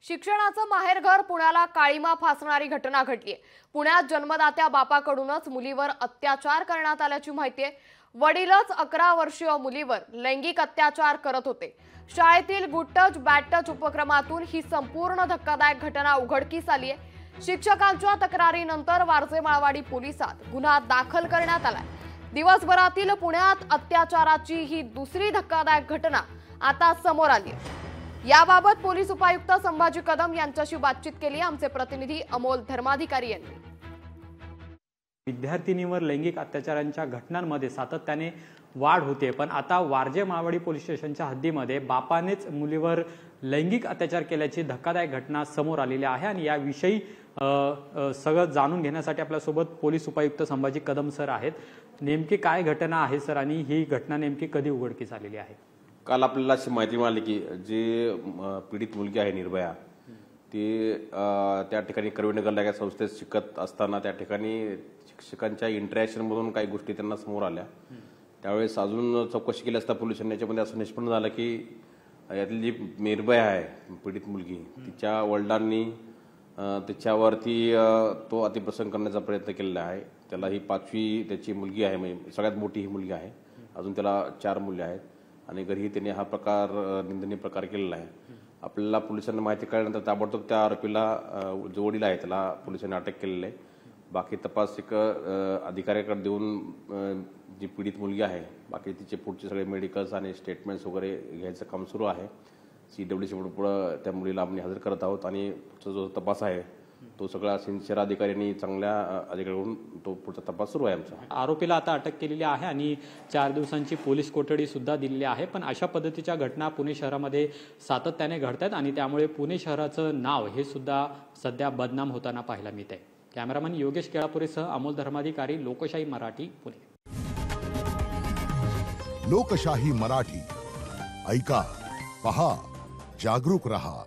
शिक्षणाचं माहेरघर पुण्याला काळीमा फासणारी घटना घडलीय। पुण्यात जन्मदात्या बापाकडूनच मुलीवर अत्याचार करण्यात आल्याची माहिती आहे। वडीलच 11 वर्षीय मुलीवर लैंगिक अत्याचार करत होते। शाळेतील गुड टच बॅड टच उपक्रमातून ही संपूर्ण धक्कादायक घटना उघडकीस आली आहे। शिक्षकांच्या तक्रारीनंतर वारजे माळवाडी पोलिसात गुन्हा दाखल करण्यात आलाय। दिवसभरातील पुण्यात अत्याचाराची ही दुसरी धक्कादायक घटना आता समोर आली आहे। याबाबत पोलीस उपायुक्त संभाजी कदम यांच्याशी बातचीत केली आमचे प्रतिनिधी अमोल धर्माधिकारी यांनी। विद्यार्थिनीवर लैंगिक अत्याचारांच्या घटनांमध्ये सातत्याने वाढ होते, पण आता वारजे माळवाडी पोलीस स्टेशनच्या हद्दीमध्ये बापानेच मुलीवर लैंगिक अत्याचार केल्याची धक्कादायक घटना समोर आलेली आहे। आणि याविषयी सगळं जाणून घेण्यासाठी आपल्यासोबत पोलीस उपायुक्त संभाजी कदम सर आहेत। नेमकी काय घटना आहे सर, आणि ही घटना नेमकी कधी उघडकीस आलेली आहे? काल आपल्याला अशी माहिती मिळाली की जे पीडित मुलगी आहे निर्भया, ती त्या ठिकाणी करवीनगरला एका संस्थेत शिकत असताना त्या ठिकाणी शिक्षकांच्या इंटरॅक्शनमधून काही गोष्टी त्यांना समोर आल्या। त्यावेळेस अजून चौकशी केली असता पोलिसांनी याच्यामध्ये असं निष्पन्न झालं की यातली जी निर्भया आहे पीडित मुलगी, तिच्या वडिलांनी तिच्यावरती तो अतिप्रसंग करण्याचा प्रयत्न केलेला आहे। त्याला ही 5वी त्याची मुलगी आहे, म्हणजे सगळ्यात मोठी ही मुलगी आहे। अजून त्याला 4 मुले आहेत आणि घरी त्यांनी हा प्रकार निंदनीय प्रकार केलेला आहे। आपल्याला पोलिसांना माहिती कळल्यानंतर ताबडतोब त्या आरोपीला जो वडील आहे त्याला पोलिसांनी अटक केलेली आहे। बाकी तपास एक अधिकाऱ्याकडे देऊन जी पीडित मुलगी आहे बाकी तिचे पुढचे सगळे मेडिकल्स आणि स्टेटमेंट्स वगैरे घ्यायचं काम सुरू आहे। CWC पुढे त्या मुलीला आम्ही हजर करत आहोत आणि पुढचा जो तपास आहे तो सगळा सिन्सिअर अधिकाऱ्यांनी चांगल्या अधिकाऱ्यांकडून तो पुढचा तपास सुरू आहे आमचा। आरोपीला आता अटक केलेली आहे आणि 4 दिवसांची पोलीस कोठडी सुद्धा दिलेली आहे। पण अशा पद्धतीच्या घटना पुणे शहरामध्ये सातत्याने घडतात आणि त्यामुळे पुणे शहराचं नाव हे सुद्धा सध्या बदनाम होताना पाहायला मिळते। कॅमेरामन योगेश केळापुरेसह अमोल धर्माधिकारी, लोकशाही मराठी, पुणे। लोकशाही मराठी, ऐका, पहा, जागरूक रहा।